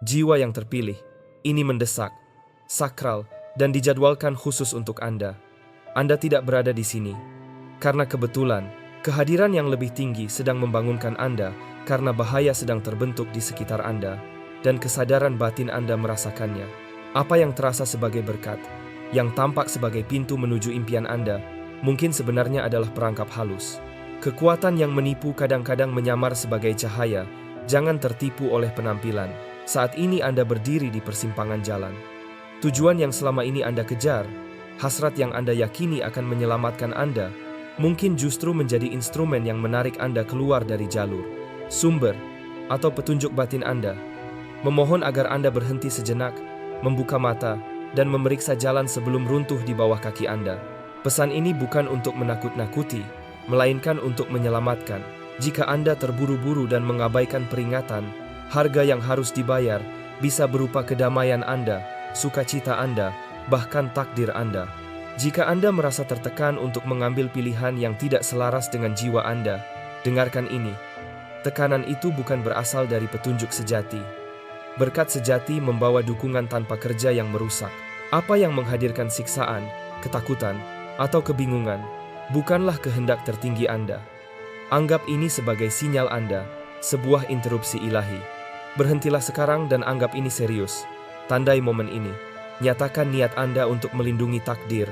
Jiwa yang terpilih, ini mendesak, sakral, dan dijadwalkan khusus untuk Anda. Anda tidak berada di sini karena kebetulan, kehadiran yang lebih tinggi sedang membangunkan Anda karena bahaya sedang terbentuk di sekitar Anda, dan kesadaran batin Anda merasakannya. Apa yang terasa sebagai berkat, yang tampak sebagai pintu menuju impian Anda, mungkin sebenarnya adalah perangkap halus. Kekuatan yang menipu kadang-kadang menyamar sebagai cahaya. Jangan tertipu oleh penampilan. Saat ini Anda berdiri di persimpangan jalan. Tujuan yang selama ini Anda kejar, hasrat yang Anda yakini akan menyelamatkan Anda, mungkin justru menjadi instrumen yang menarik Anda keluar dari jalur, sumber, atau petunjuk batin Anda. Memohon agar Anda berhenti sejenak, membuka mata, dan memeriksa jalan sebelum runtuh di bawah kaki Anda. Pesan ini bukan untuk menakut-nakuti, melainkan untuk menyelamatkan. Jika Anda terburu-buru dan mengabaikan peringatan, harga yang harus dibayar bisa berupa kedamaian Anda, sukacita Anda, bahkan takdir Anda. Jika Anda merasa tertekan untuk mengambil pilihan yang tidak selaras dengan jiwa Anda, dengarkan ini. Tekanan itu bukan berasal dari petunjuk sejati. Berkat sejati membawa dukungan tanpa kerja yang merusak. Apa yang menghadirkan siksaan, ketakutan, atau kebingungan, bukanlah kehendak tertinggi Anda. Anggap ini sebagai sinyal Anda, sebuah interupsi ilahi. Berhentilah sekarang dan anggap ini serius. Tandai momen ini. Nyatakan niat Anda untuk melindungi takdir,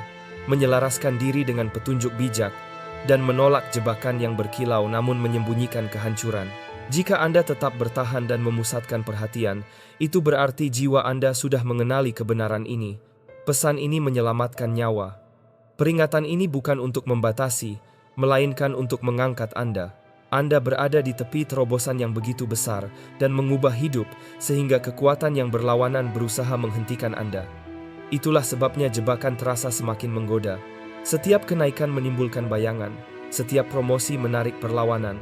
menyelaraskan diri dengan petunjuk bijak, dan menolak jebakan yang berkilau namun menyembunyikan kehancuran. Jika Anda tetap bertahan dan memusatkan perhatian, itu berarti jiwa Anda sudah mengenali kebenaran ini. Pesan ini menyelamatkan nyawa. Peringatan ini bukan untuk membatasi, melainkan untuk mengangkat Anda. Anda berada di tepi terobosan yang begitu besar dan mengubah hidup sehingga kekuatan yang berlawanan berusaha menghentikan Anda. Itulah sebabnya jebakan terasa semakin menggoda. Setiap kenaikan menimbulkan bayangan, setiap promosi menarik perlawanan.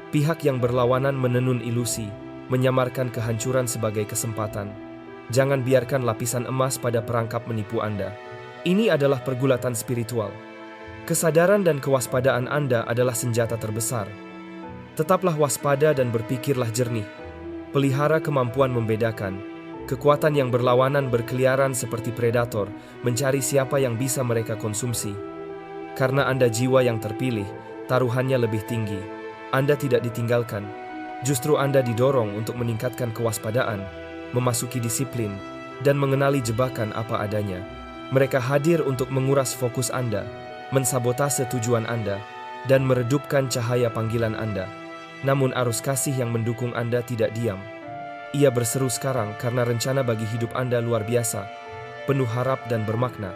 Pihak yang berlawanan menenun ilusi, menyamarkan kehancuran sebagai kesempatan. Jangan biarkan lapisan emas pada perangkap menipu Anda. Ini adalah pergulatan spiritual. Kesadaran dan kewaspadaan Anda adalah senjata terbesar. Tetaplah waspada dan berpikirlah jernih. Pelihara kemampuan membedakan. Kekuatan yang berlawanan berkeliaran seperti predator, mencari siapa yang bisa mereka konsumsi. Karena Anda jiwa yang terpilih, taruhannya lebih tinggi. Anda tidak ditinggalkan. Justru Anda didorong untuk meningkatkan kewaspadaan, memasuki disiplin, dan mengenali jebakan apa adanya. Mereka hadir untuk menguras fokus Anda, mensabotase tujuan Anda, dan meredupkan cahaya panggilan Anda. Namun arus kasih yang mendukung Anda tidak diam. Ia berseru sekarang karena rencana bagi hidup Anda luar biasa, penuh harap dan bermakna.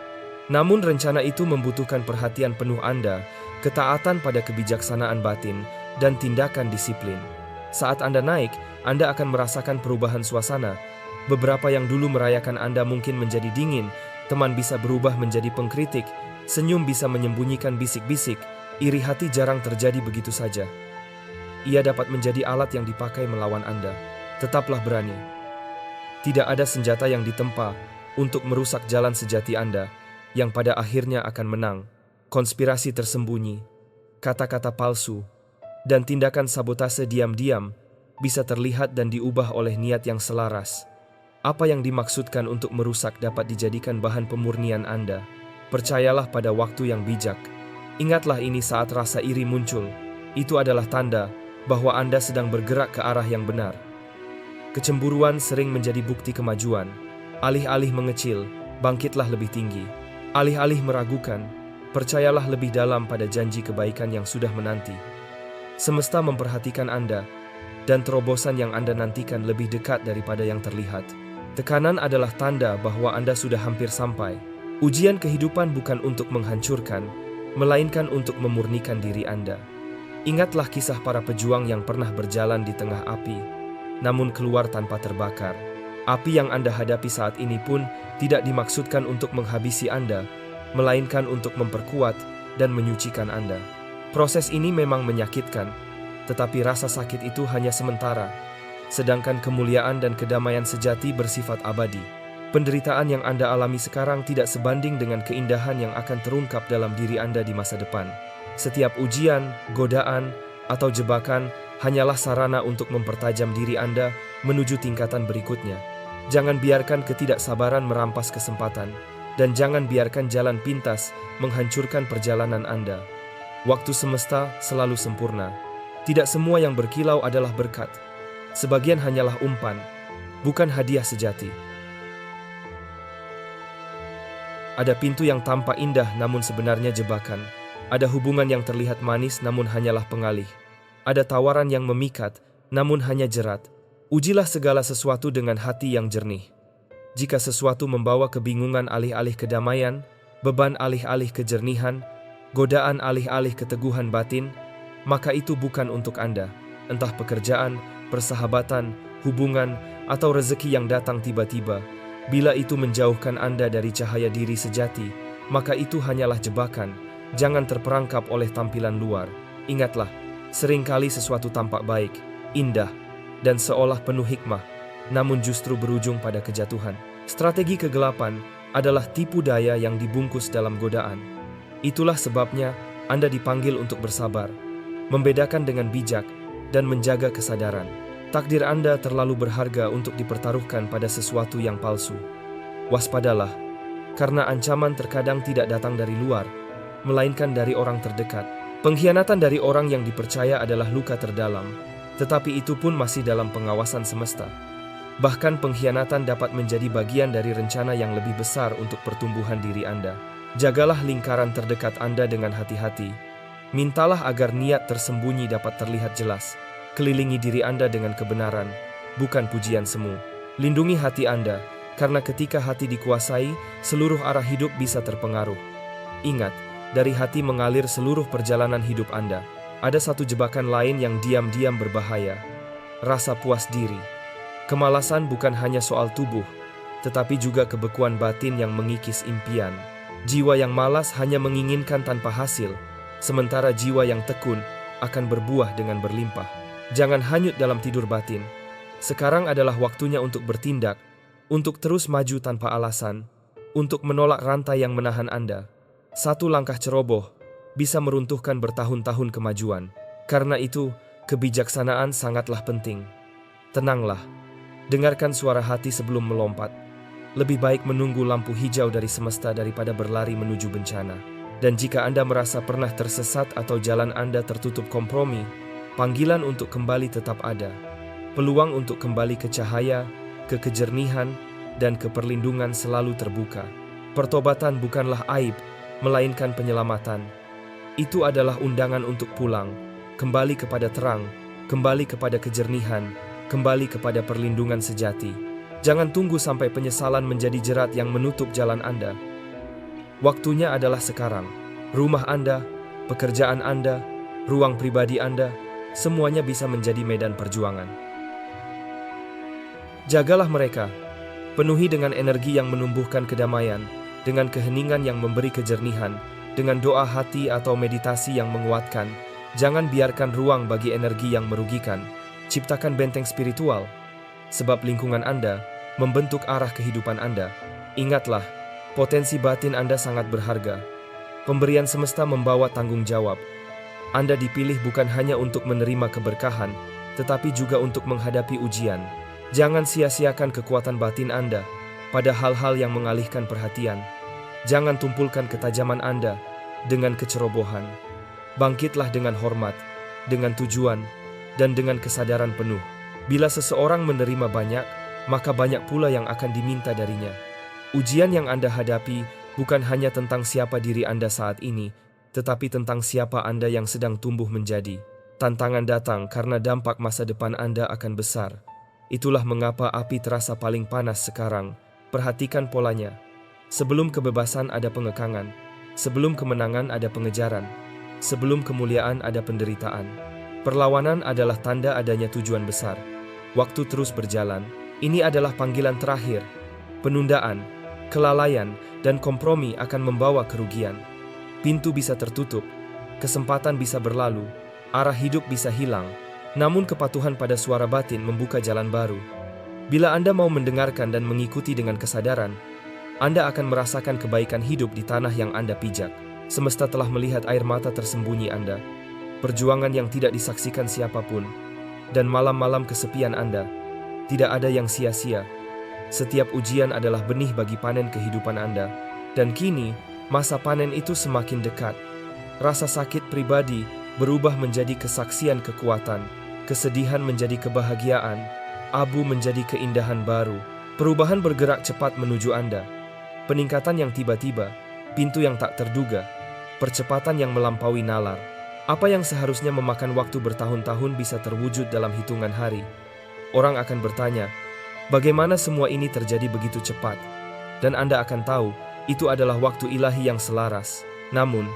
Namun rencana itu membutuhkan perhatian penuh Anda, ketaatan pada kebijaksanaan batin, dan tindakan disiplin. Saat Anda naik, Anda akan merasakan perubahan suasana. Beberapa yang dulu merayakan Anda mungkin menjadi dingin, teman bisa berubah menjadi pengkritik, senyum bisa menyembunyikan bisik-bisik, iri hati jarang terjadi begitu saja. Ia dapat menjadi alat yang dipakai melawan Anda. Tetaplah berani. Tidak ada senjata yang ditempa untuk merusak jalan sejati Anda, yang pada akhirnya akan menang. Konspirasi tersembunyi, kata-kata palsu, dan tindakan sabotase diam-diam bisa terlihat dan diubah oleh niat yang selaras. Apa yang dimaksudkan untuk merusak dapat dijadikan bahan pemurnian Anda. Percayalah pada waktu yang bijak. Ingatlah ini saat rasa iri muncul. Itu adalah tanda bahwa Anda sedang bergerak ke arah yang benar. Kecemburuan sering menjadi bukti kemajuan. Alih-alih mengecil, bangkitlah lebih tinggi. Alih-alih meragukan, percayalah lebih dalam pada janji kebaikan yang sudah menanti. Semesta memperhatikan Anda, dan terobosan yang Anda nantikan lebih dekat daripada yang terlihat. Tekanan adalah tanda bahwa Anda sudah hampir sampai. Ujian kehidupan bukan untuk menghancurkan, melainkan untuk memurnikan diri Anda. Ingatlah kisah para pejuang yang pernah berjalan di tengah api, namun keluar tanpa terbakar. Api yang Anda hadapi saat ini pun tidak dimaksudkan untuk menghabisi Anda, melainkan untuk memperkuat dan menyucikan Anda. Proses ini memang menyakitkan, tetapi rasa sakit itu hanya sementara. Sedangkan kemuliaan dan kedamaian sejati bersifat abadi. Penderitaan yang Anda alami sekarang tidak sebanding dengan keindahan yang akan terungkap dalam diri Anda di masa depan. Setiap ujian, godaan, atau jebakan hanyalah sarana untuk mempertajam diri Anda menuju tingkatan berikutnya. Jangan biarkan ketidaksabaran merampas kesempatan, dan jangan biarkan jalan pintas menghancurkan perjalanan Anda. Waktu semesta selalu sempurna. Tidak semua yang berkilau adalah berkat. Sebagian hanyalah umpan, bukan hadiah sejati. Ada pintu yang tampak indah namun sebenarnya jebakan. Ada hubungan yang terlihat manis namun hanyalah pengalih. Ada tawaran yang memikat namun hanya jerat. Ujilah segala sesuatu dengan hati yang jernih. Jika sesuatu membawa kebingungan alih-alih kedamaian, beban alih-alih kejernihan, godaan alih-alih keteguhan batin, maka itu bukan untuk Anda. Entah pekerjaan, persahabatan, hubungan, atau rezeki yang datang tiba-tiba. Bila itu menjauhkan Anda dari cahaya diri sejati, maka itu hanyalah jebakan. Jangan terperangkap oleh tampilan luar. Ingatlah, seringkali sesuatu tampak baik, indah, dan seolah penuh hikmah, namun justru berujung pada kejatuhan. Strategi kegelapan adalah tipu daya yang dibungkus dalam godaan. Itulah sebabnya Anda dipanggil untuk bersabar, membedakan dengan bijak, dan menjaga kesadaran. Takdir Anda terlalu berharga untuk dipertaruhkan pada sesuatu yang palsu. Waspadalah, karena ancaman terkadang tidak datang dari luar, melainkan dari orang terdekat. Pengkhianatan dari orang yang dipercaya adalah luka terdalam, tetapi itu pun masih dalam pengawasan semesta. Bahkan pengkhianatan dapat menjadi bagian dari rencana yang lebih besar untuk pertumbuhan diri Anda. Jagalah lingkaran terdekat Anda dengan hati-hati. Mintalah agar niat tersembunyi dapat terlihat jelas. Kelilingi diri Anda dengan kebenaran, bukan pujian semu. Lindungi hati Anda, karena ketika hati dikuasai, seluruh arah hidup bisa terpengaruh. Ingat, dari hati mengalir seluruh perjalanan hidup Anda. Ada satu jebakan lain yang diam-diam berbahaya. Rasa puas diri. Kemalasan bukan hanya soal tubuh, tetapi juga kebekuan batin yang mengikis impian. Jiwa yang malas hanya menginginkan tanpa hasil, sementara jiwa yang tekun akan berbuah dengan berlimpah. Jangan hanyut dalam tidur batin. Sekarang adalah waktunya untuk bertindak, untuk terus maju tanpa alasan, untuk menolak rantai yang menahan Anda. Satu langkah ceroboh bisa meruntuhkan bertahun-tahun kemajuan. Karena itu, kebijaksanaan sangatlah penting. Tenanglah, dengarkan suara hati sebelum melompat. Lebih baik menunggu lampu hijau dari semesta daripada berlari menuju bencana. Dan jika Anda merasa pernah tersesat atau jalan Anda tertutup kompromi, panggilan untuk kembali tetap ada. Peluang untuk kembali ke cahaya, ke kejernihan, dan ke perlindungan selalu terbuka. Pertobatan bukanlah aib, melainkan penyelamatan. Itu adalah undangan untuk pulang, kembali kepada terang, kembali kepada kejernihan, kembali kepada perlindungan sejati. Jangan tunggu sampai penyesalan menjadi jerat yang menutup jalan Anda. Waktunya adalah sekarang. Rumah Anda, pekerjaan Anda, ruang pribadi Anda, semuanya bisa menjadi medan perjuangan. Jagalah mereka, penuhi dengan energi yang menumbuhkan kedamaian, dengan keheningan yang memberi kejernihan, dengan doa hati atau meditasi yang menguatkan. Jangan biarkan ruang bagi energi yang merugikan. Ciptakan benteng spiritual, sebab lingkungan Anda membentuk arah kehidupan Anda. Ingatlah, potensi batin Anda sangat berharga. Pemberian semesta membawa tanggung jawab. Anda dipilih bukan hanya untuk menerima keberkahan, tetapi juga untuk menghadapi ujian. Jangan sia-siakan kekuatan batin Anda pada hal-hal yang mengalihkan perhatian. Jangan tumpulkan ketajaman Anda dengan kecerobohan. Bangkitlah dengan hormat, dengan tujuan, dan dengan kesadaran penuh. Bila seseorang menerima banyak, maka banyak pula yang akan diminta darinya. Ujian yang Anda hadapi bukan hanya tentang siapa diri Anda saat ini, tetapi tentang siapa Anda yang sedang tumbuh menjadi. Tantangan datang karena dampak masa depan Anda akan besar. Itulah mengapa api terasa paling panas sekarang. Perhatikan polanya. Sebelum kebebasan ada pengekangan, sebelum kemenangan ada pengejaran, sebelum kemuliaan ada penderitaan. Perlawanan adalah tanda adanya tujuan besar. Waktu terus berjalan. Ini adalah panggilan terakhir. Penundaan, kelalaian, dan kompromi akan membawa kerugian. Pintu bisa tertutup, kesempatan bisa berlalu, arah hidup bisa hilang, namun kepatuhan pada suara batin membuka jalan baru. Bila Anda mau mendengarkan dan mengikuti dengan kesadaran, Anda akan merasakan kebaikan hidup di tanah yang Anda pijak. Semesta telah melihat air mata tersembunyi Anda, perjuangan yang tidak disaksikan siapapun, dan malam-malam kesepian Anda. Tidak ada yang sia-sia. Setiap ujian adalah benih bagi panen kehidupan Anda. Dan kini, masa panen itu semakin dekat. Rasa sakit pribadi berubah menjadi kesaksian kekuatan, kesedihan menjadi kebahagiaan, abu menjadi keindahan baru. Perubahan bergerak cepat menuju Anda. Peningkatan yang tiba-tiba, pintu yang tak terduga, percepatan yang melampaui nalar. Apa yang seharusnya memakan waktu bertahun-tahun bisa terwujud dalam hitungan hari. Orang akan bertanya, bagaimana semua ini terjadi begitu cepat? Dan Anda akan tahu, itu adalah waktu ilahi yang selaras. Namun,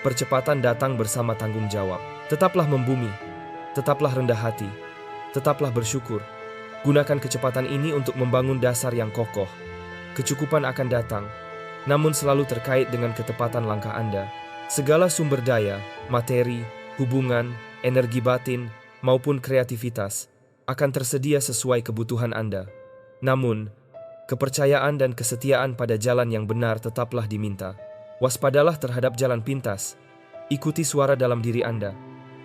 percepatan datang bersama tanggung jawab. Tetaplah membumi, tetaplah rendah hati, tetaplah bersyukur. Gunakan kecepatan ini untuk membangun dasar yang kokoh. Kecukupan akan datang, namun selalu terkait dengan ketepatan langkah Anda. Segala sumber daya, materi, hubungan, energi batin, maupun kreativitas akan tersedia sesuai kebutuhan Anda. Namun, kepercayaan dan kesetiaan pada jalan yang benar tetaplah diminta. Waspadalah terhadap jalan pintas. Ikuti suara dalam diri Anda.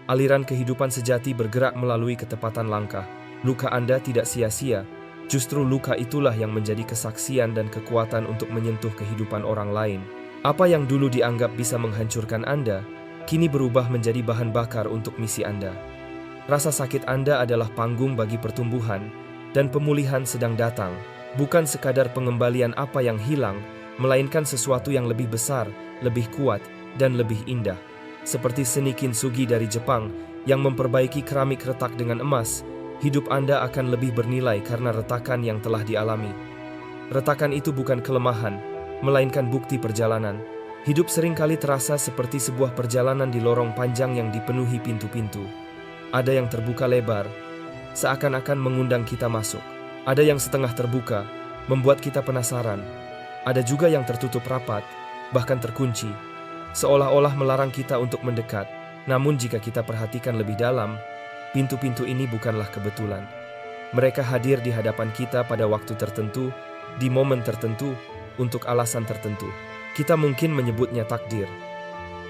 Aliran kehidupan sejati bergerak melalui ketepatan langkah. Luka Anda tidak sia-sia, justru luka itulah yang menjadi kesaksian dan kekuatan untuk menyentuh kehidupan orang lain. Apa yang dulu dianggap bisa menghancurkan Anda, kini berubah menjadi bahan bakar untuk misi Anda. Rasa sakit Anda adalah panggung bagi pertumbuhan, dan pemulihan sedang datang, bukan sekadar pengembalian apa yang hilang, melainkan sesuatu yang lebih besar, lebih kuat, dan lebih indah. Seperti seni kintsugi dari Jepang yang memperbaiki keramik retak dengan emas, hidup Anda akan lebih bernilai karena retakan yang telah dialami. Retakan itu bukan kelemahan, melainkan bukti perjalanan. Hidup seringkali terasa seperti sebuah perjalanan di lorong panjang yang dipenuhi pintu-pintu. Ada yang terbuka lebar, seakan-akan mengundang kita masuk. Ada yang setengah terbuka, membuat kita penasaran. Ada juga yang tertutup rapat, bahkan terkunci, seolah-olah melarang kita untuk mendekat. Namun jika kita perhatikan lebih dalam, pintu-pintu ini bukanlah kebetulan. Mereka hadir di hadapan kita pada waktu tertentu, di momen tertentu, untuk alasan tertentu. Kita mungkin menyebutnya takdir.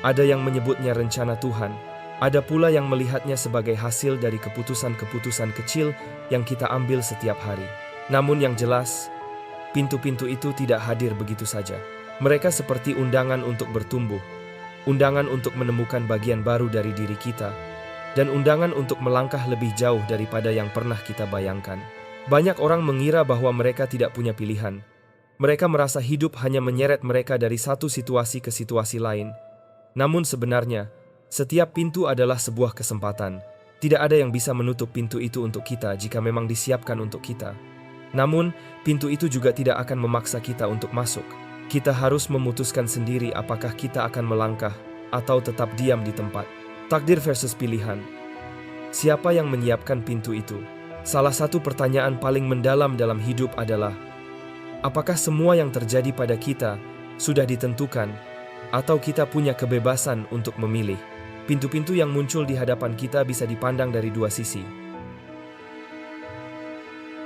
Ada yang menyebutnya rencana Tuhan. Ada pula yang melihatnya sebagai hasil dari keputusan-keputusan kecil yang kita ambil setiap hari. Namun yang jelas, pintu-pintu itu tidak hadir begitu saja. Mereka seperti undangan untuk bertumbuh, undangan untuk menemukan bagian baru dari diri kita, dan undangan untuk melangkah lebih jauh daripada yang pernah kita bayangkan. Banyak orang mengira bahwa mereka tidak punya pilihan. Mereka merasa hidup hanya menyeret mereka dari satu situasi ke situasi lain. Namun sebenarnya, setiap pintu adalah sebuah kesempatan. Tidak ada yang bisa menutup pintu itu untuk kita jika memang disiapkan untuk kita. Namun, pintu itu juga tidak akan memaksa kita untuk masuk. Kita harus memutuskan sendiri apakah kita akan melangkah atau tetap diam di tempat. Takdir versus pilihan. Siapa yang menyiapkan pintu itu? Salah satu pertanyaan paling mendalam dalam hidup adalah, apakah semua yang terjadi pada kita sudah ditentukan, atau kita punya kebebasan untuk memilih? Pintu-pintu yang muncul di hadapan kita bisa dipandang dari dua sisi.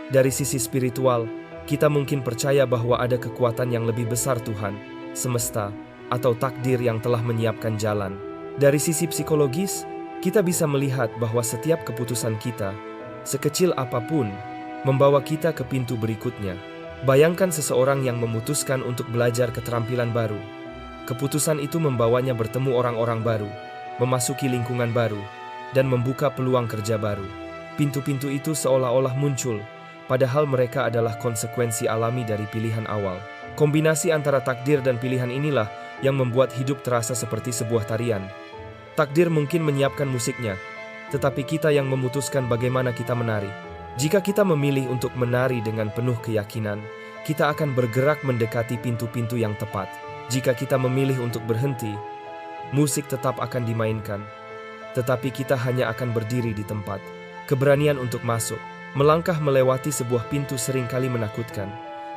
Dari sisi spiritual, kita mungkin percaya bahwa ada kekuatan yang lebih besar, Tuhan, semesta, atau takdir yang telah menyiapkan jalan. Dari sisi psikologis, kita bisa melihat bahwa setiap keputusan kita, sekecil apapun, membawa kita ke pintu berikutnya. Bayangkan seseorang yang memutuskan untuk belajar keterampilan baru. Keputusan itu membawanya bertemu orang-orang baru, memasuki lingkungan baru, dan membuka peluang kerja baru. Pintu-pintu itu seolah-olah muncul, padahal mereka adalah konsekuensi alami dari pilihan awal. Kombinasi antara takdir dan pilihan inilah yang membuat hidup terasa seperti sebuah tarian. Takdir mungkin menyiapkan musiknya, tetapi kita yang memutuskan bagaimana kita menari. Jika kita memilih untuk menari dengan penuh keyakinan, kita akan bergerak mendekati pintu-pintu yang tepat. Jika kita memilih untuk berhenti, musik tetap akan dimainkan, tetapi kita hanya akan berdiri di tempat. Keberanian untuk masuk, melangkah melewati sebuah pintu seringkali menakutkan.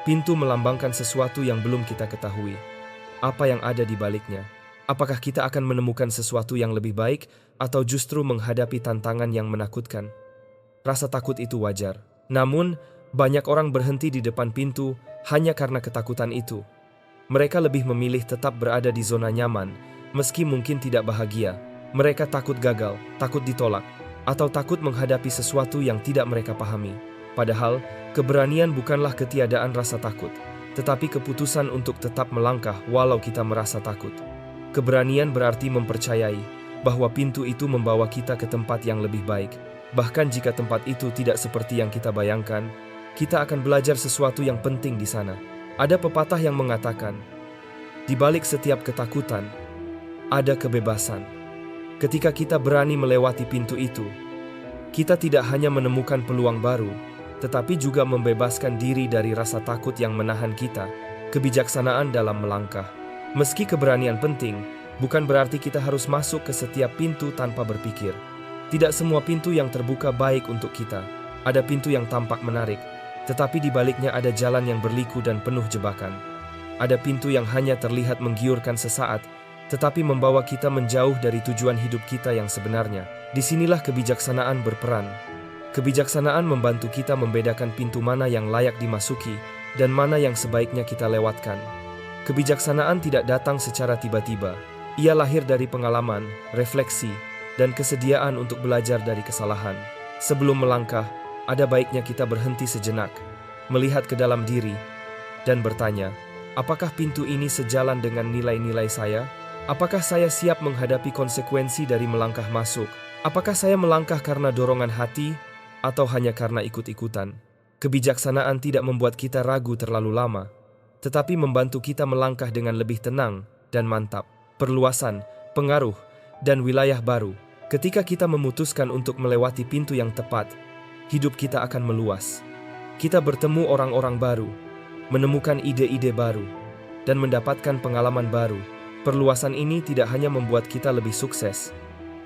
Pintu melambangkan sesuatu yang belum kita ketahui. Apa yang ada di baliknya? Apakah kita akan menemukan sesuatu yang lebih baik atau justru menghadapi tantangan yang menakutkan? Rasa takut itu wajar. Namun, banyak orang berhenti di depan pintu hanya karena ketakutan itu. Mereka lebih memilih tetap berada di zona nyaman, meski mungkin tidak bahagia. Mereka takut gagal, takut ditolak, atau takut menghadapi sesuatu yang tidak mereka pahami. Padahal, keberanian bukanlah ketiadaan rasa takut, tetapi keputusan untuk tetap melangkah walau kita merasa takut. Keberanian berarti mempercayai bahwa pintu itu membawa kita ke tempat yang lebih baik. Bahkan jika tempat itu tidak seperti yang kita bayangkan, kita akan belajar sesuatu yang penting di sana. Ada pepatah yang mengatakan, di balik setiap ketakutan, ada kebebasan. Ketika kita berani melewati pintu itu, kita tidak hanya menemukan peluang baru, tetapi juga membebaskan diri dari rasa takut yang menahan kita, kebijaksanaan dalam melangkah. Meski keberanian penting, bukan berarti kita harus masuk ke setiap pintu tanpa berpikir. Tidak semua pintu yang terbuka baik untuk kita. Ada pintu yang tampak menarik, tetapi di baliknya ada jalan yang berliku dan penuh jebakan. Ada pintu yang hanya terlihat menggiurkan sesaat, tetapi membawa kita menjauh dari tujuan hidup kita yang sebenarnya. Disinilah kebijaksanaan berperan. Kebijaksanaan membantu kita membedakan pintu mana yang layak dimasuki dan mana yang sebaiknya kita lewatkan. Kebijaksanaan tidak datang secara tiba-tiba. Ia lahir dari pengalaman, refleksi, dan kesediaan untuk belajar dari kesalahan. Sebelum melangkah, ada baiknya kita berhenti sejenak, melihat ke dalam diri, dan bertanya, apakah pintu ini sejalan dengan nilai-nilai saya? Apakah saya siap menghadapi konsekuensi dari melangkah masuk? Apakah saya melangkah karena dorongan hati, atau hanya karena ikut-ikutan? Kebijaksanaan tidak membuat kita ragu terlalu lama, tetapi membantu kita melangkah dengan lebih tenang dan mantap. Perluasan, pengaruh, dan wilayah baru. Ketika kita memutuskan untuk melewati pintu yang tepat, hidup kita akan meluas. Kita bertemu orang-orang baru, menemukan ide-ide baru, dan mendapatkan pengalaman baru. Perluasan ini tidak hanya membuat kita lebih sukses,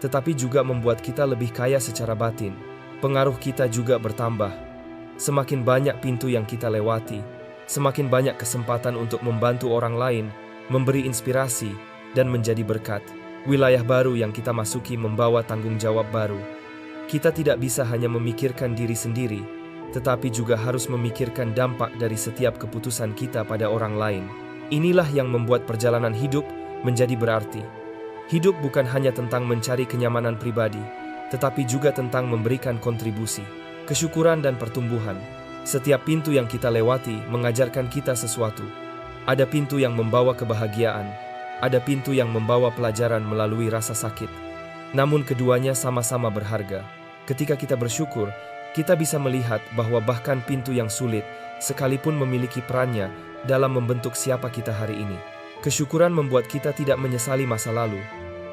tetapi juga membuat kita lebih kaya secara batin. Pengaruh kita juga bertambah. Semakin banyak pintu yang kita lewati, semakin banyak kesempatan untuk membantu orang lain, memberi inspirasi, dan menjadi berkat. Wilayah baru yang kita masuki membawa tanggung jawab baru. Kita tidak bisa hanya memikirkan diri sendiri, tetapi juga harus memikirkan dampak dari setiap keputusan kita pada orang lain. Inilah yang membuat perjalanan hidup menjadi berarti. Hidup bukan hanya tentang mencari kenyamanan pribadi, tetapi juga tentang memberikan kontribusi, kesyukuran dan pertumbuhan. Setiap pintu yang kita lewati mengajarkan kita sesuatu. Ada pintu yang membawa kebahagiaan, ada pintu yang membawa pelajaran melalui rasa sakit. Namun keduanya sama-sama berharga. Ketika kita bersyukur, kita bisa melihat bahwa bahkan pintu yang sulit sekalipun memiliki perannya dalam membentuk siapa kita hari ini. Kesyukuran membuat kita tidak menyesali masa lalu,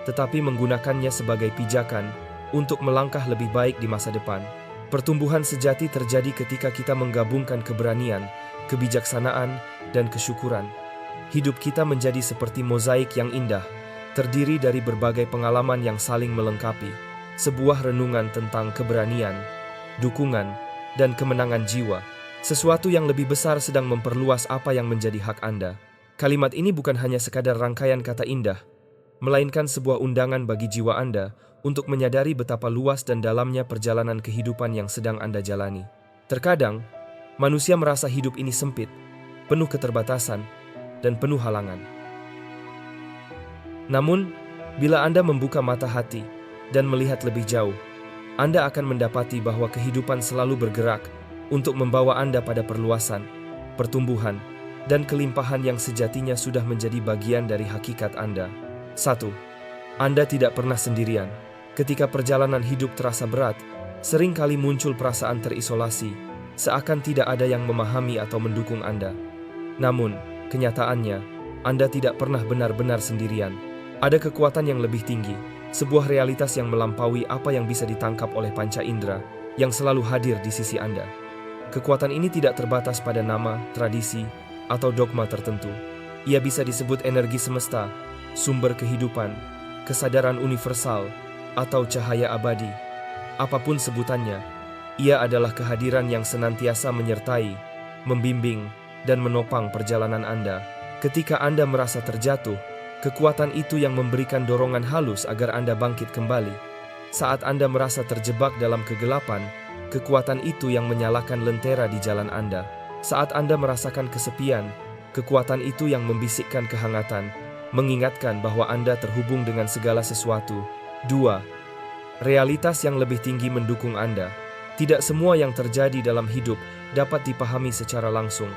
tetapi menggunakannya sebagai pijakan untuk melangkah lebih baik di masa depan. Pertumbuhan sejati terjadi ketika kita menggabungkan keberanian, kebijaksanaan, dan kesyukuran. Hidup kita menjadi seperti mozaik yang indah, terdiri dari berbagai pengalaman yang saling melengkapi. Sebuah renungan tentang keberanian, dukungan, dan kemenangan jiwa. Sesuatu yang lebih besar sedang memperluas apa yang menjadi hak Anda. Kalimat ini bukan hanya sekadar rangkaian kata indah, melainkan sebuah undangan bagi jiwa Anda untuk menyadari betapa luas dan dalamnya perjalanan kehidupan yang sedang Anda jalani. Terkadang, manusia merasa hidup ini sempit, penuh keterbatasan, dan penuh halangan. Namun, bila Anda membuka mata hati dan melihat lebih jauh, Anda akan mendapati bahwa kehidupan selalu bergerak untuk membawa Anda pada perluasan, pertumbuhan, dan kelimpahan yang sejatinya sudah menjadi bagian dari hakikat Anda. 1. Anda tidak pernah sendirian. Ketika perjalanan hidup terasa berat, sering kali muncul perasaan terisolasi, seakan tidak ada yang memahami atau mendukung Anda. Namun, kenyataannya, Anda tidak pernah benar-benar sendirian. Ada kekuatan yang lebih tinggi, sebuah realitas yang melampaui apa yang bisa ditangkap oleh panca indera, yang selalu hadir di sisi Anda. Kekuatan ini tidak terbatas pada nama, tradisi, atau dogma tertentu. Ia bisa disebut energi semesta, sumber kehidupan, kesadaran universal, atau cahaya abadi. Apapun sebutannya, ia adalah kehadiran yang senantiasa menyertai, membimbing, dan menopang perjalanan Anda. Ketika Anda merasa terjatuh, kekuatan itu yang memberikan dorongan halus agar Anda bangkit kembali. Saat Anda merasa terjebak dalam kegelapan, kekuatan itu yang menyalakan lentera di jalan Anda. Saat Anda merasakan kesepian, kekuatan itu yang membisikkan kehangatan, mengingatkan bahwa Anda terhubung dengan segala sesuatu. 2. Realitas yang lebih tinggi mendukung Anda. Tidak semua yang terjadi dalam hidup dapat dipahami secara langsung.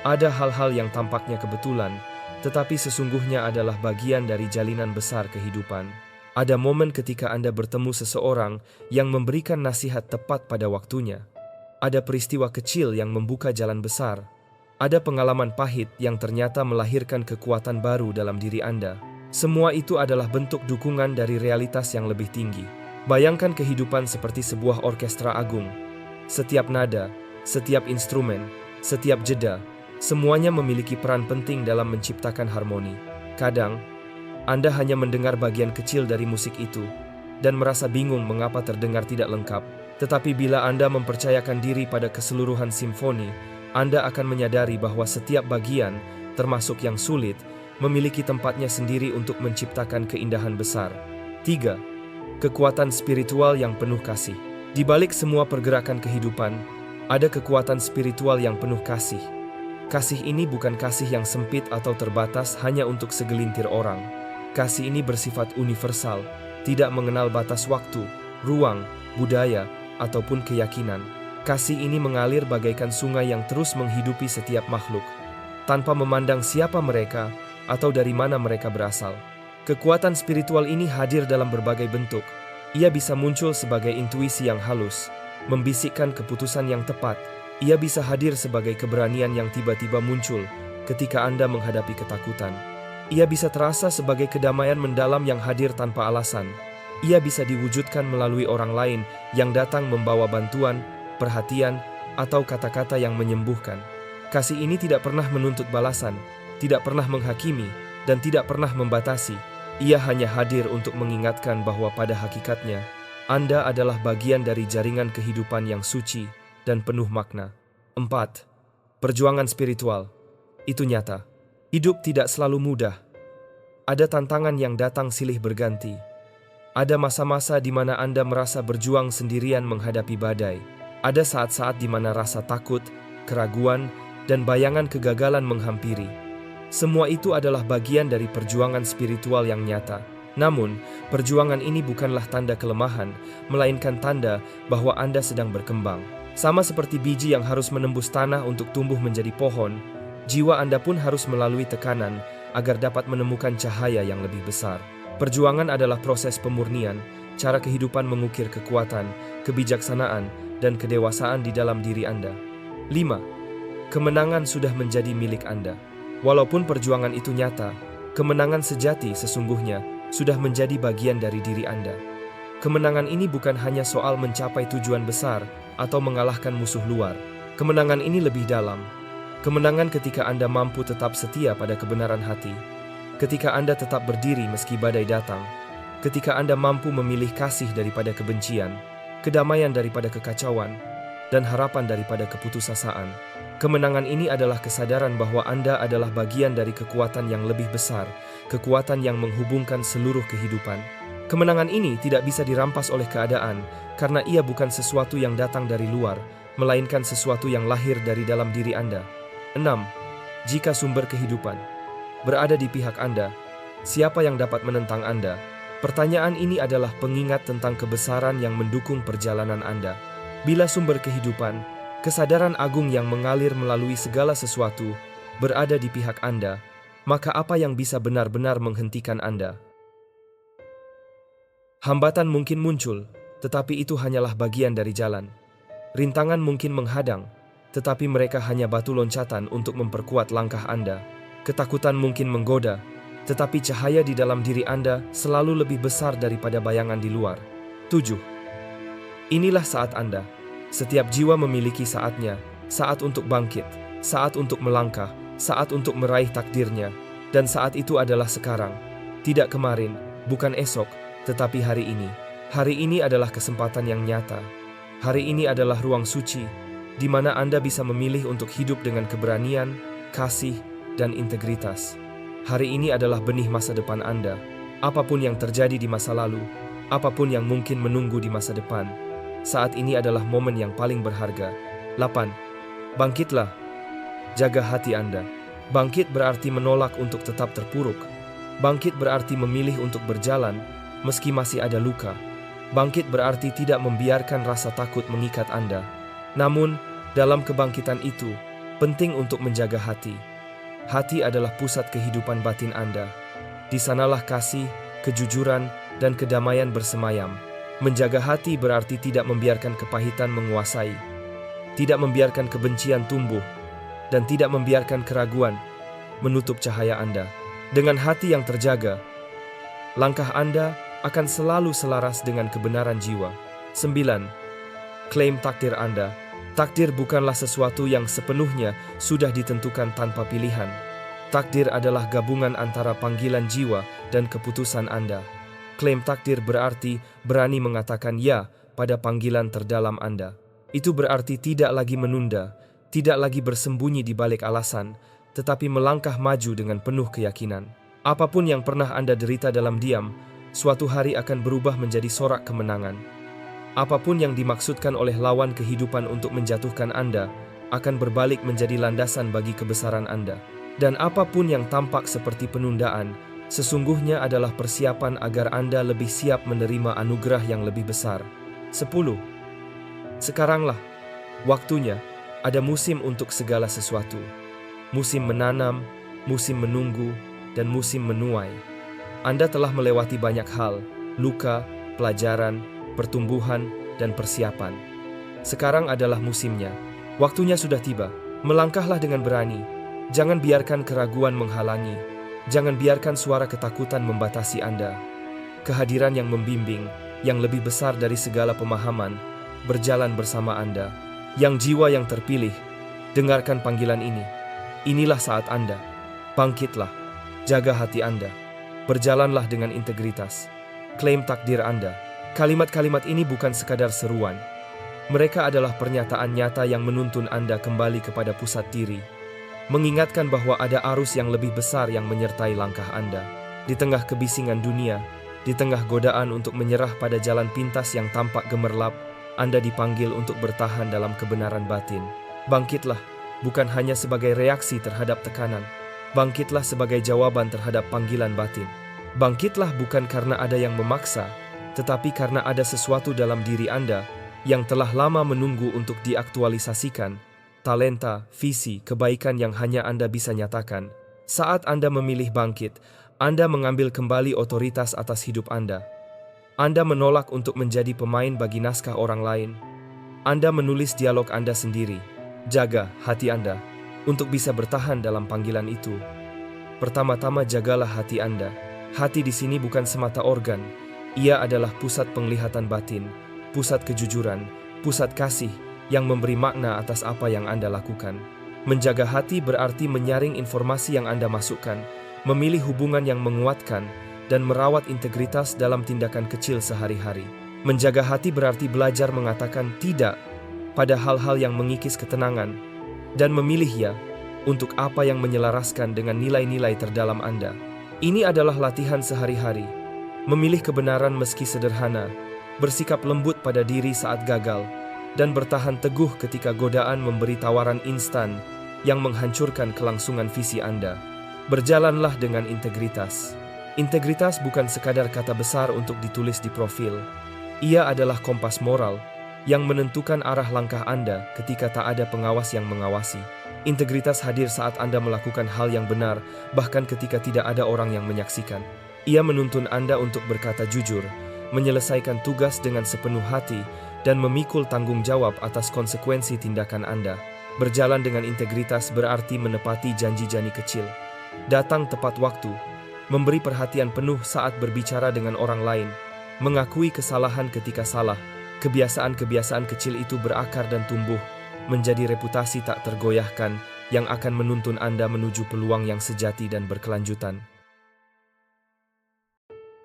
Ada hal-hal yang tampaknya kebetulan, tetapi sesungguhnya adalah bagian dari jalinan besar kehidupan. Ada momen ketika Anda bertemu seseorang yang memberikan nasihat tepat pada waktunya. Ada peristiwa kecil yang membuka jalan besar. Ada pengalaman pahit yang ternyata melahirkan kekuatan baru dalam diri Anda. Semua itu adalah bentuk dukungan dari realitas yang lebih tinggi. Bayangkan kehidupan seperti sebuah orkestra agung. Setiap nada, setiap instrumen, setiap jeda, semuanya memiliki peran penting dalam menciptakan harmoni. Kadang, Anda hanya mendengar bagian kecil dari musik itu dan merasa bingung mengapa terdengar tidak lengkap. Tetapi bila Anda mempercayakan diri pada keseluruhan simfoni, Anda akan menyadari bahwa setiap bagian, termasuk yang sulit, memiliki tempatnya sendiri untuk menciptakan keindahan besar. 3. Kekuatan spiritual yang penuh kasih. Di balik semua pergerakan kehidupan, ada kekuatan spiritual yang penuh kasih. Kasih ini bukan kasih yang sempit atau terbatas hanya untuk segelintir orang. Kasih ini bersifat universal, tidak mengenal batas waktu, ruang, budaya, ataupun keyakinan. Kasih ini mengalir bagaikan sungai yang terus menghidupi setiap makhluk, tanpa memandang siapa mereka atau dari mana mereka berasal. Kekuatan spiritual ini hadir dalam berbagai bentuk. Ia bisa muncul sebagai intuisi yang halus, membisikkan keputusan yang tepat. Ia bisa hadir sebagai keberanian yang tiba-tiba muncul ketika Anda menghadapi ketakutan. Ia bisa terasa sebagai kedamaian mendalam yang hadir tanpa alasan. Ia bisa diwujudkan melalui orang lain yang datang membawa bantuan, perhatian, atau kata-kata yang menyembuhkan. Kasih ini tidak pernah menuntut balasan, tidak pernah menghakimi, dan tidak pernah membatasi. Ia hanya hadir untuk mengingatkan bahwa pada hakikatnya, Anda adalah bagian dari jaringan kehidupan yang suci dan penuh makna. 4. Perjuangan spiritual. Itu nyata. Hidup tidak selalu mudah. Ada tantangan yang datang silih berganti. Ada masa-masa di mana Anda merasa berjuang sendirian menghadapi badai. Ada saat-saat di mana rasa takut, keraguan, dan bayangan kegagalan menghampiri. Semua itu adalah bagian dari perjuangan spiritual yang nyata. Namun, perjuangan ini bukanlah tanda kelemahan, melainkan tanda bahwa Anda sedang berkembang. Sama seperti biji yang harus menembus tanah untuk tumbuh menjadi pohon, jiwa Anda pun harus melalui tekanan agar dapat menemukan cahaya yang lebih besar. Perjuangan adalah proses pemurnian, cara kehidupan mengukir kekuatan, kebijaksanaan, dan kedewasaan di dalam diri Anda. 5. Kemenangan sudah menjadi milik Anda. Walaupun perjuangan itu nyata, kemenangan sejati sesungguhnya sudah menjadi bagian dari diri Anda. Kemenangan ini bukan hanya soal mencapai tujuan besar atau mengalahkan musuh luar. Kemenangan ini lebih dalam. Kemenangan ketika Anda mampu tetap setia pada kebenaran hati. Ketika Anda tetap berdiri meski badai datang. Ketika Anda mampu memilih kasih daripada kebencian, kedamaian daripada kekacauan, dan harapan daripada keputusasaan. Kemenangan ini adalah kesadaran bahwa Anda adalah bagian dari kekuatan yang lebih besar, kekuatan yang menghubungkan seluruh kehidupan. Kemenangan ini tidak bisa dirampas oleh keadaan, karena ia bukan sesuatu yang datang dari luar, melainkan sesuatu yang lahir dari dalam diri Anda. 6. Jika sumber kehidupan berada di pihak Anda, siapa yang dapat menentang Anda? Pertanyaan ini adalah pengingat tentang kebesaran yang mendukung perjalanan Anda. Bila sumber kehidupan, kesadaran agung yang mengalir melalui segala sesuatu, berada di pihak Anda, maka apa yang bisa benar-benar menghentikan Anda? Hambatan mungkin muncul, tetapi itu hanyalah bagian dari jalan. Rintangan mungkin menghadang, tetapi mereka hanya batu loncatan untuk memperkuat langkah Anda. Ketakutan mungkin menggoda, tetapi cahaya di dalam diri Anda selalu lebih besar daripada bayangan di luar. 7. Inilah saat Anda. Setiap jiwa memiliki saatnya, saat untuk bangkit, saat untuk melangkah, saat untuk meraih takdirnya, dan saat itu adalah sekarang. Tidak kemarin, bukan esok, tetapi hari ini. Hari ini adalah kesempatan yang nyata. Hari ini adalah ruang suci, di mana Anda bisa memilih untuk hidup dengan keberanian, kasih, dan integritas. Hari ini adalah benih masa depan Anda. Apapun yang terjadi di masa lalu, apapun yang mungkin menunggu di masa depan, saat ini adalah momen yang paling berharga. 8. Bangkitlah. Jaga hati Anda. Bangkit berarti menolak untuk tetap terpuruk. Bangkit berarti memilih untuk berjalan meski masih ada luka. Bangkit berarti tidak membiarkan rasa takut mengikat Anda. Namun, dalam kebangkitan itu, penting untuk menjaga hati. Hati adalah pusat kehidupan batin Anda. Di sanalah kasih, kejujuran, dan kedamaian bersemayam. Menjaga hati berarti tidak membiarkan kepahitan menguasai, tidak membiarkan kebencian tumbuh, dan tidak membiarkan keraguan menutup cahaya Anda. Dengan hati yang terjaga, langkah Anda akan selalu selaras dengan kebenaran jiwa. 9. Klaim takdir Anda. Takdir bukanlah sesuatu yang sepenuhnya sudah ditentukan tanpa pilihan. Takdir adalah gabungan antara panggilan jiwa dan keputusan Anda. Klaim takdir berarti berani mengatakan ya pada panggilan terdalam Anda. Itu berarti tidak lagi menunda, tidak lagi bersembunyi di balik alasan, tetapi melangkah maju dengan penuh keyakinan. Apapun yang pernah Anda derita dalam diam, suatu hari akan berubah menjadi sorak kemenangan. Apapun yang dimaksudkan oleh lawan kehidupan untuk menjatuhkan Anda, akan berbalik menjadi landasan bagi kebesaran Anda. Dan apapun yang tampak seperti penundaan, sesungguhnya adalah persiapan agar Anda lebih siap menerima anugerah yang lebih besar. 10. Sekaranglah, waktunya, ada musim untuk segala sesuatu. Musim menanam, musim menunggu, dan musim menuai. Anda telah melewati banyak hal, luka, pelajaran, pertumbuhan, dan persiapan. Sekarang adalah musimnya. Waktunya sudah tiba. Melangkahlah dengan berani. Jangan biarkan keraguan menghalangi. Jangan biarkan suara ketakutan membatasi Anda. Kehadiran yang membimbing, yang lebih besar dari segala pemahaman, berjalan bersama Anda. Yang jiwa yang terpilih, dengarkan panggilan ini. Inilah saat Anda. Bangkitlah. Jaga hati Anda. Berjalanlah dengan integritas. Klaim takdir Anda. Kalimat-kalimat ini bukan sekadar seruan. Mereka adalah pernyataan nyata yang menuntun Anda kembali kepada pusat diri. Mengingatkan bahwa ada arus yang lebih besar yang menyertai langkah Anda. Di tengah kebisingan dunia, di tengah godaan untuk menyerah pada jalan pintas yang tampak gemerlap, Anda dipanggil untuk bertahan dalam kebenaran batin. Bangkitlah, bukan hanya sebagai reaksi terhadap tekanan. Bangkitlah sebagai jawaban terhadap panggilan batin. Bangkitlah bukan karena ada yang memaksa, tetapi karena ada sesuatu dalam diri Anda yang telah lama menunggu untuk diaktualisasikan. Talenta, visi, kebaikan yang hanya Anda bisa nyatakan. Saat Anda memilih bangkit, Anda mengambil kembali otoritas atas hidup Anda. Anda menolak untuk menjadi pemain bagi naskah orang lain. Anda menulis dialog Anda sendiri. Jaga hati Anda untuk bisa bertahan dalam panggilan itu. Pertama-tama jagalah hati Anda. Hati di sini bukan semata organ. Ia adalah pusat penglihatan batin, pusat kejujuran, pusat kasih yang memberi makna atas apa yang Anda lakukan. Menjaga hati berarti menyaring informasi yang Anda masukkan, memilih hubungan yang menguatkan, dan merawat integritas dalam tindakan kecil sehari-hari. Menjaga hati berarti belajar mengatakan tidak pada hal-hal yang mengikis ketenangan, dan memilih ya untuk apa yang menyelaraskan dengan nilai-nilai terdalam Anda. Ini adalah latihan sehari-hari. Memilih kebenaran meski sederhana, bersikap lembut pada diri saat gagal, dan bertahan teguh ketika godaan memberi tawaran instan yang menghancurkan kelangsungan visi Anda. Berjalanlah dengan integritas. Integritas bukan sekadar kata besar untuk ditulis di profil. Ia adalah kompas moral yang menentukan arah langkah Anda ketika tak ada pengawas yang mengawasi. Integritas hadir saat Anda melakukan hal yang benar, bahkan ketika tidak ada orang yang menyaksikan. Ia menuntun Anda untuk berkata jujur, menyelesaikan tugas dengan sepenuh hati, dan memikul tanggung jawab atas konsekuensi tindakan Anda. Berjalan dengan integritas berarti menepati janji-janji kecil. Datang tepat waktu, memberi perhatian penuh saat berbicara dengan orang lain, mengakui kesalahan ketika salah. Kebiasaan-kebiasaan kecil itu berakar dan tumbuh, menjadi reputasi tak tergoyahkan yang akan menuntun Anda menuju peluang yang sejati dan berkelanjutan.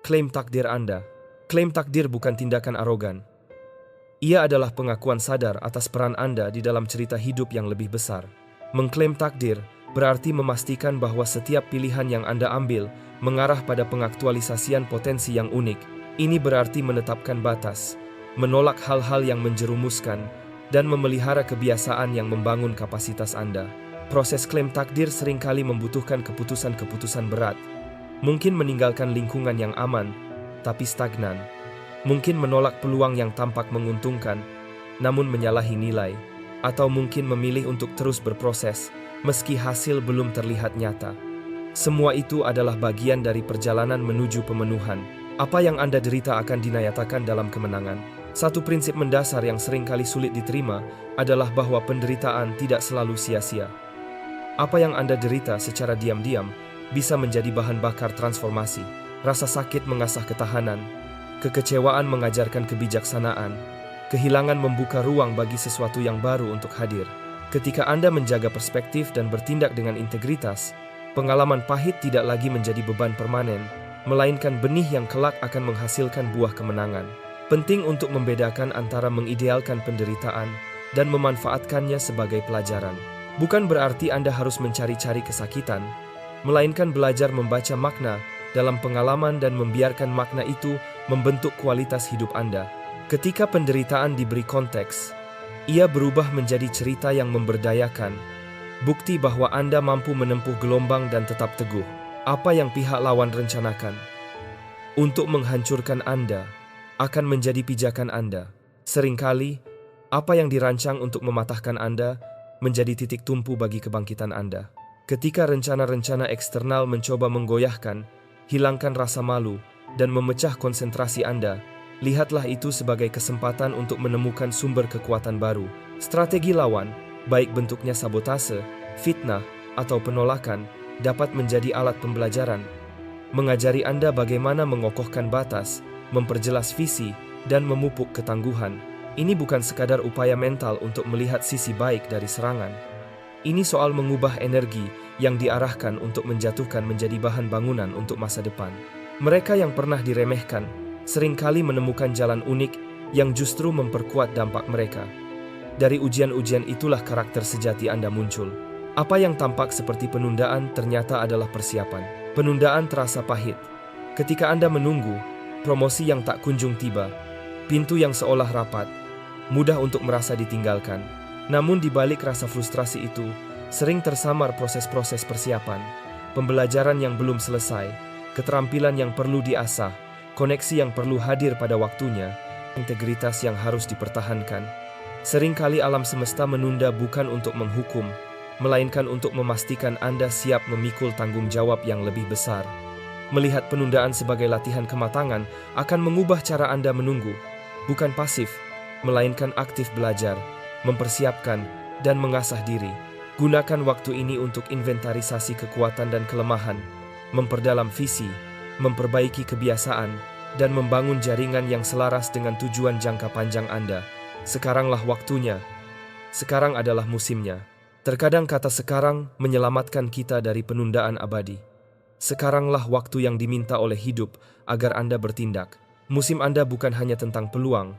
Klaim takdir Anda. Klaim takdir bukan tindakan arogan. Ia adalah pengakuan sadar atas peran Anda di dalam cerita hidup yang lebih besar. Mengklaim takdir berarti memastikan bahwa setiap pilihan yang Anda ambil mengarah pada pengaktualisasian potensi yang unik. Ini berarti menetapkan batas, menolak hal-hal yang menjerumuskan, dan memelihara kebiasaan yang membangun kapasitas Anda. Proses klaim takdir seringkali membutuhkan keputusan-keputusan berat. Mungkin meninggalkan lingkungan yang aman, tapi stagnan. Mungkin menolak peluang yang tampak menguntungkan, namun menyalahi nilai, atau mungkin memilih untuk terus berproses, meski hasil belum terlihat nyata. Semua itu adalah bagian dari perjalanan menuju pemenuhan. Apa yang Anda derita akan dinyatakan dalam kemenangan. Satu prinsip mendasar yang seringkali sulit diterima adalah bahwa penderitaan tidak selalu sia-sia. Apa yang Anda derita secara diam-diam bisa menjadi bahan bakar transformasi. Rasa sakit mengasah ketahanan, kekecewaan mengajarkan kebijaksanaan, kehilangan membuka ruang bagi sesuatu yang baru untuk hadir. Ketika Anda menjaga perspektif dan bertindak dengan integritas, pengalaman pahit tidak lagi menjadi beban permanen, melainkan benih yang kelak akan menghasilkan buah kemenangan. Penting untuk membedakan antara mengidealkan penderitaan dan memanfaatkannya sebagai pelajaran. Bukan berarti Anda harus mencari-cari kesakitan, melainkan belajar membaca makna dalam pengalaman dan membiarkan makna itu membentuk kualitas hidup Anda. Ketika penderitaan diberi konteks, ia berubah menjadi cerita yang memberdayakan, bukti bahwa Anda mampu menempuh gelombang dan tetap teguh. Apa yang pihak lawan rencanakan untuk menghancurkan Anda akan menjadi pijakan Anda. Seringkali, apa yang dirancang untuk mematahkan Anda menjadi titik tumpu bagi kebangkitan Anda. Ketika rencana-rencana eksternal mencoba menggoyahkan, hilangkan rasa malu, dan memecah konsentrasi Anda, lihatlah itu sebagai kesempatan untuk menemukan sumber kekuatan baru. Strategi lawan, baik bentuknya sabotase, fitnah, atau penolakan, dapat menjadi alat pembelajaran, mengajari Anda bagaimana mengokohkan batas, memperjelas visi, dan memupuk ketangguhan. Ini bukan sekadar upaya mental untuk melihat sisi baik dari serangan. Ini soal mengubah energi yang diarahkan untuk menjatuhkan menjadi bahan bangunan untuk masa depan. Mereka yang pernah diremehkan seringkali menemukan jalan unik yang justru memperkuat dampak mereka. Dari ujian-ujian itulah karakter sejati Anda muncul. Apa yang tampak seperti penundaan ternyata adalah persiapan. Penundaan terasa pahit. Ketika Anda menunggu, promosi yang tak kunjung tiba, pintu yang seolah rapat, mudah untuk merasa ditinggalkan. Namun di balik rasa frustrasi itu, sering tersamar proses-proses persiapan, pembelajaran yang belum selesai, keterampilan yang perlu diasah, koneksi yang perlu hadir pada waktunya, integritas yang harus dipertahankan. Seringkali alam semesta menunda bukan untuk menghukum, melainkan untuk memastikan Anda siap memikul tanggung jawab yang lebih besar. Melihat penundaan sebagai latihan kematangan akan mengubah cara Anda menunggu, bukan pasif, melainkan aktif belajar, mempersiapkan, dan mengasah diri. Gunakan waktu ini untuk inventarisasi kekuatan dan kelemahan, memperdalam visi, memperbaiki kebiasaan, dan membangun jaringan yang selaras dengan tujuan jangka panjang Anda. Sekaranglah waktunya. Sekarang adalah musimnya. Terkadang kata sekarang menyelamatkan kita dari penundaan abadi. Sekaranglah waktu yang diminta oleh hidup agar Anda bertindak. Musim Anda bukan hanya tentang peluang.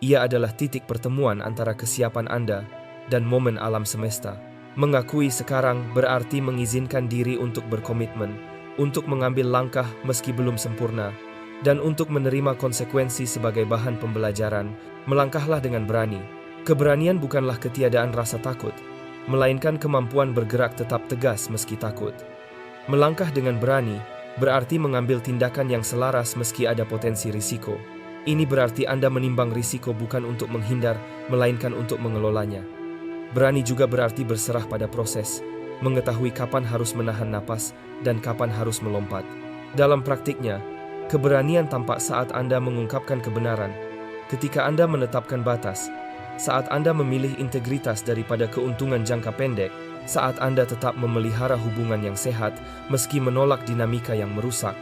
Ia adalah titik pertemuan antara kesiapan Anda dan momen alam semesta. Mengakui sekarang berarti mengizinkan diri untuk berkomitmen, untuk mengambil langkah meski belum sempurna, dan untuk menerima konsekuensi sebagai bahan pembelajaran. Melangkahlah dengan berani. Keberanian bukanlah ketiadaan rasa takut, melainkan kemampuan bergerak tetap tegas meski takut. Melangkah dengan berani berarti mengambil tindakan yang selaras meski ada potensi risiko. Ini berarti Anda menimbang risiko bukan untuk menghindar, melainkan untuk mengelolanya. Berani juga berarti berserah pada proses, mengetahui kapan harus menahan napas dan kapan harus melompat. Dalam praktiknya, keberanian tampak saat Anda mengungkapkan kebenaran, ketika Anda menetapkan batas, saat Anda memilih integritas daripada keuntungan jangka pendek, saat Anda tetap memelihara hubungan yang sehat meski menolak dinamika yang merusak.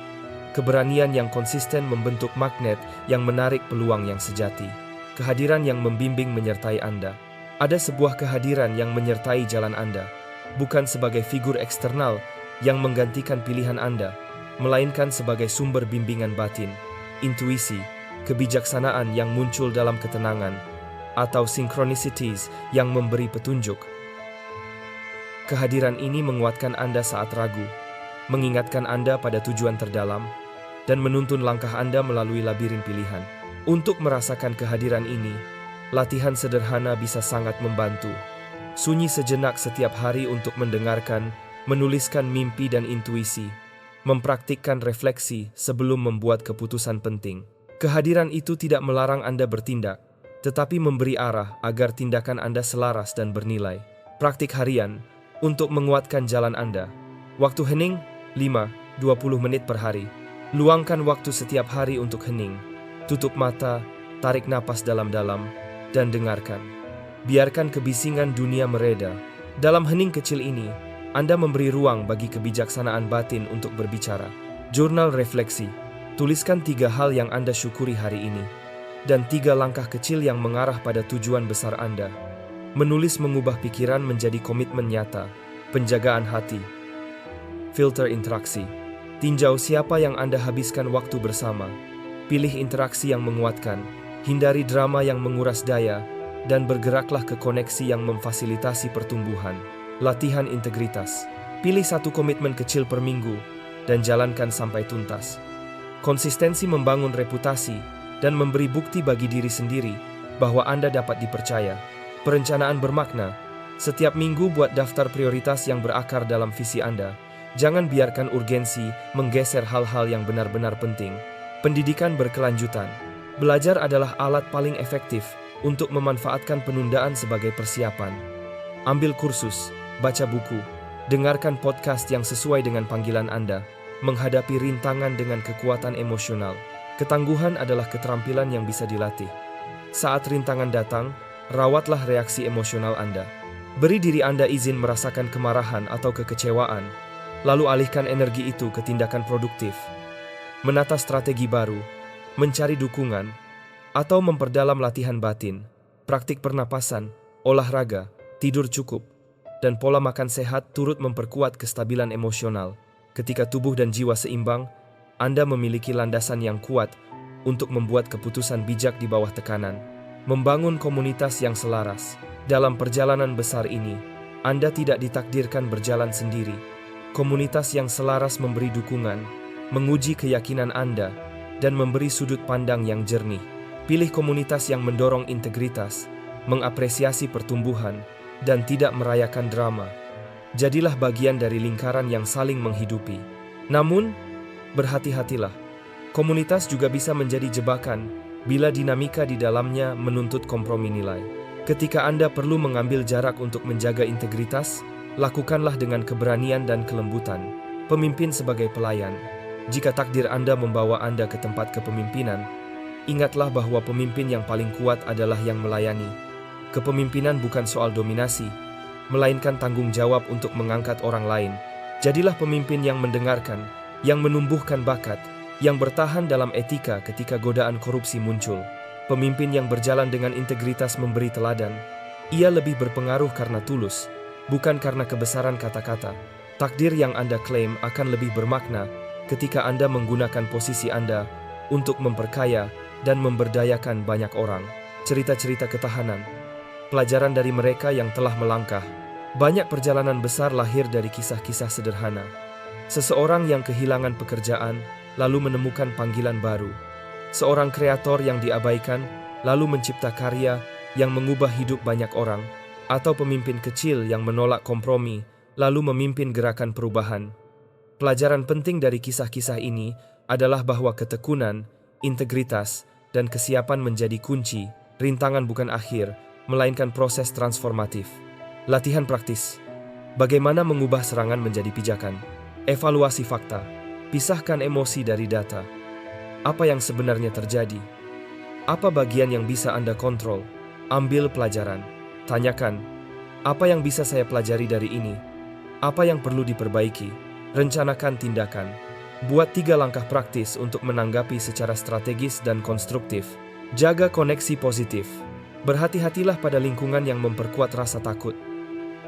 Keberanian yang konsisten membentuk magnet yang menarik peluang yang sejati. Kehadiran yang membimbing menyertai Anda. Ada sebuah kehadiran yang menyertai jalan Anda, bukan sebagai figur eksternal yang menggantikan pilihan Anda, melainkan sebagai sumber bimbingan batin, intuisi, kebijaksanaan yang muncul dalam ketenangan, atau synchronicities yang memberi petunjuk. Kehadiran ini menguatkan Anda saat ragu, mengingatkan Anda pada tujuan terdalam, dan menuntun langkah Anda melalui labirin pilihan. Untuk merasakan kehadiran ini, latihan sederhana bisa sangat membantu. Sunyi sejenak setiap hari untuk mendengarkan, menuliskan mimpi dan intuisi, mempraktikkan refleksi sebelum membuat keputusan penting. Kehadiran itu tidak melarang Anda bertindak, tetapi memberi arah agar tindakan Anda selaras dan bernilai. Praktik harian untuk menguatkan jalan Anda. Waktu hening 5-20 menit per hari. Luangkan waktu setiap hari untuk hening. Tutup mata, tarik napas dalam-dalam, dan dengarkan. Biarkan kebisingan dunia mereda. Dalam hening kecil ini, Anda memberi ruang bagi kebijaksanaan batin untuk berbicara. Jurnal refleksi. Tuliskan 3 hal yang Anda syukuri hari ini, dan 3 langkah kecil yang mengarah pada tujuan besar Anda. Menulis mengubah pikiran menjadi komitmen nyata. Penjagaan hati. Filter interaksi. Tinjau siapa yang Anda habiskan waktu bersama. Pilih interaksi yang menguatkan. Hindari drama yang menguras daya, dan bergeraklah ke koneksi yang memfasilitasi pertumbuhan. Latihan integritas. Pilih 1 komitmen kecil per minggu, dan jalankan sampai tuntas. Konsistensi membangun reputasi dan memberi bukti bagi diri sendiri bahwa Anda dapat dipercaya. Perencanaan bermakna. Setiap minggu buat daftar prioritas yang berakar dalam visi Anda. Jangan biarkan urgensi menggeser hal-hal yang benar-benar penting. Pendidikan berkelanjutan. Belajar adalah alat paling efektif untuk memanfaatkan penundaan sebagai persiapan. Ambil kursus, baca buku, dengarkan podcast yang sesuai dengan panggilan Anda. Menghadapi rintangan dengan kekuatan emosional. Ketangguhan adalah keterampilan yang bisa dilatih. Saat rintangan datang, rawatlah reaksi emosional Anda. Beri diri Anda izin merasakan kemarahan atau kekecewaan, lalu alihkan energi itu ke tindakan produktif. Menata strategi baru, mencari dukungan, atau memperdalam latihan batin, praktik pernapasan, olahraga, tidur cukup, dan pola makan sehat turut memperkuat kestabilan emosional. Ketika tubuh dan jiwa seimbang, Anda memiliki landasan yang kuat untuk membuat keputusan bijak di bawah tekanan. Membangun komunitas yang selaras. Dalam perjalanan besar ini, Anda tidak ditakdirkan berjalan sendiri. Komunitas yang selaras memberi dukungan, menguji keyakinan Anda, dan memberi sudut pandang yang jernih. Pilih komunitas yang mendorong integritas, mengapresiasi pertumbuhan, dan tidak merayakan drama. Jadilah bagian dari lingkaran yang saling menghidupi. Namun, berhati-hatilah. Komunitas juga bisa menjadi jebakan bila dinamika di dalamnya menuntut kompromi nilai. Ketika Anda perlu mengambil jarak untuk menjaga integritas, lakukanlah dengan keberanian dan kelembutan. Pemimpin sebagai pelayan. Jika takdir Anda membawa Anda ke tempat kepemimpinan, ingatlah bahwa pemimpin yang paling kuat adalah yang melayani. Kepemimpinan bukan soal dominasi, melainkan tanggung jawab untuk mengangkat orang lain. Jadilah pemimpin yang mendengarkan, yang menumbuhkan bakat, yang bertahan dalam etika ketika godaan korupsi muncul. Pemimpin yang berjalan dengan integritas memberi teladan. Ia lebih berpengaruh karena tulus, bukan karena kebesaran kata-kata. Takdir yang Anda klaim akan lebih bermakna ketika Anda menggunakan posisi Anda untuk memperkaya dan memberdayakan banyak orang. Cerita-cerita ketahanan. Pelajaran dari mereka yang telah melangkah. Banyak perjalanan besar lahir dari kisah-kisah sederhana. Seseorang yang kehilangan pekerjaan, lalu menemukan panggilan baru. Seorang kreator yang diabaikan, lalu mencipta karya yang mengubah hidup banyak orang. Atau pemimpin kecil yang menolak kompromi, lalu memimpin gerakan perubahan. Pelajaran penting dari kisah-kisah ini adalah bahwa ketekunan, integritas, dan kesiapan menjadi kunci. Rintangan bukan akhir, melainkan proses transformatif. Latihan praktis. Bagaimana mengubah serangan menjadi pijakan? Evaluasi fakta. Pisahkan emosi dari data. Apa yang sebenarnya terjadi? Apa bagian yang bisa Anda kontrol? Ambil pelajaran. Tanyakan, apa yang bisa saya pelajari dari ini? Apa yang perlu diperbaiki? Rencanakan tindakan. Buat 3 langkah praktis untuk menanggapi secara strategis dan konstruktif. Jaga koneksi positif. Berhati-hatilah pada lingkungan yang memperkuat rasa takut.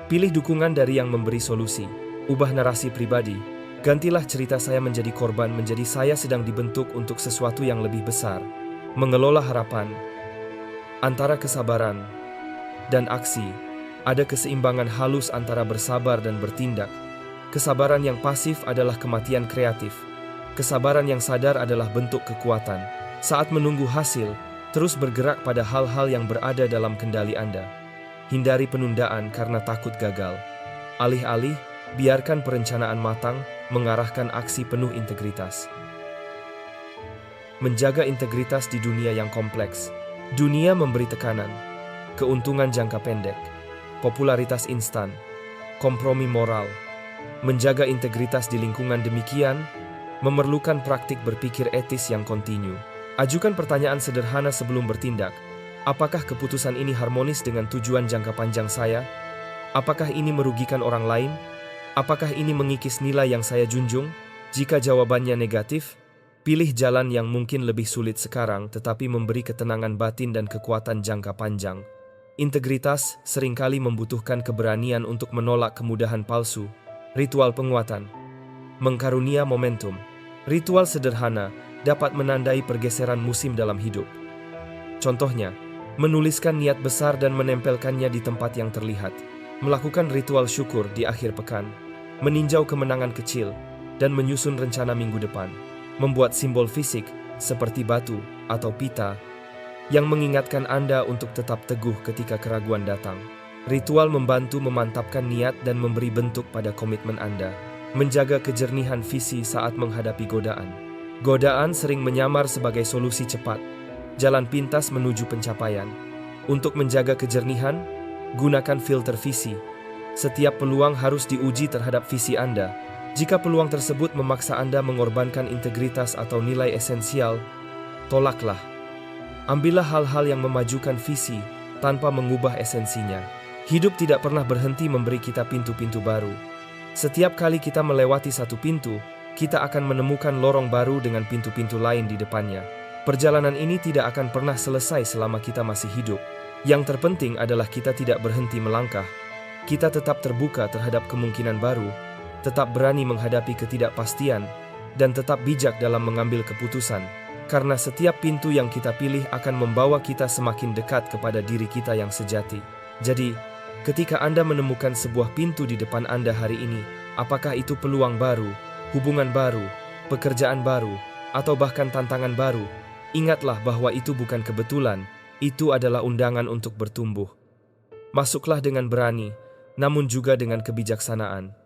Pilih dukungan dari yang memberi solusi. Ubah narasi pribadi. Gantilah cerita saya menjadi korban menjadi saya sedang dibentuk untuk sesuatu yang lebih besar. Mengelola harapan. Antara kesabaran dan aksi, ada keseimbangan halus antara bersabar dan bertindak. Kesabaran yang pasif adalah kematian kreatif. Kesabaran yang sadar adalah bentuk kekuatan. Saat menunggu hasil, terus bergerak pada hal-hal yang berada dalam kendali Anda. Hindari penundaan karena takut gagal. Alih-alih, biarkan perencanaan matang mengarahkan aksi penuh integritas. menjaga integritas di dunia yang kompleks. Dunia memberi tekanan, keuntungan jangka pendek, popularitas instan, kompromi moral. Menjaga integritas di lingkungan demikian memerlukan praktik berpikir etis yang kontinu. Ajukan pertanyaan sederhana sebelum bertindak. Apakah keputusan ini harmonis dengan tujuan jangka panjang saya? Apakah ini merugikan orang lain? Apakah ini mengikis nilai yang saya junjung? Jika jawabannya negatif, pilih jalan yang mungkin lebih sulit sekarang tetapi memberi ketenangan batin dan kekuatan jangka panjang. Integritas seringkali membutuhkan keberanian untuk menolak kemudahan palsu. Ritual penguatan mengkarunia momentum. Ritual sederhana dapat menandai pergeseran musim dalam hidup. Contohnya, menuliskan niat besar dan menempelkannya di tempat yang terlihat. Melakukan ritual syukur di akhir pekan. Meninjau kemenangan kecil dan menyusun rencana minggu depan. Membuat simbol fisik seperti batu atau pita yang mengingatkan Anda untuk tetap teguh ketika keraguan datang. Ritual membantu memantapkan niat dan memberi bentuk pada komitmen Anda. Menjaga kejernihan visi saat menghadapi godaan. Godaan sering menyamar sebagai solusi cepat, jalan pintas menuju pencapaian. Untuk menjaga kejernihan, gunakan filter visi. Setiap peluang harus diuji terhadap visi Anda. Jika peluang tersebut memaksa Anda mengorbankan integritas atau nilai esensial, tolaklah. Ambillah hal-hal yang memajukan visi tanpa mengubah esensinya. Hidup tidak pernah berhenti memberi kita pintu-pintu baru. Setiap kali kita melewati satu pintu, kita akan menemukan lorong baru dengan pintu-pintu lain di depannya. Perjalanan ini tidak akan pernah selesai selama kita masih hidup. Yang terpenting adalah kita tidak berhenti melangkah. Kita tetap terbuka terhadap kemungkinan baru, tetap berani menghadapi ketidakpastian, dan tetap bijak dalam mengambil keputusan. Karena setiap pintu yang kita pilih akan membawa kita semakin dekat kepada diri kita yang sejati. Jadi, ketika Anda menemukan sebuah pintu di depan Anda hari ini, apakah itu peluang baru, hubungan baru, pekerjaan baru, atau bahkan tantangan baru, ingatlah bahwa itu bukan kebetulan, itu adalah undangan untuk bertumbuh. Masuklah dengan berani, namun juga dengan kebijaksanaan.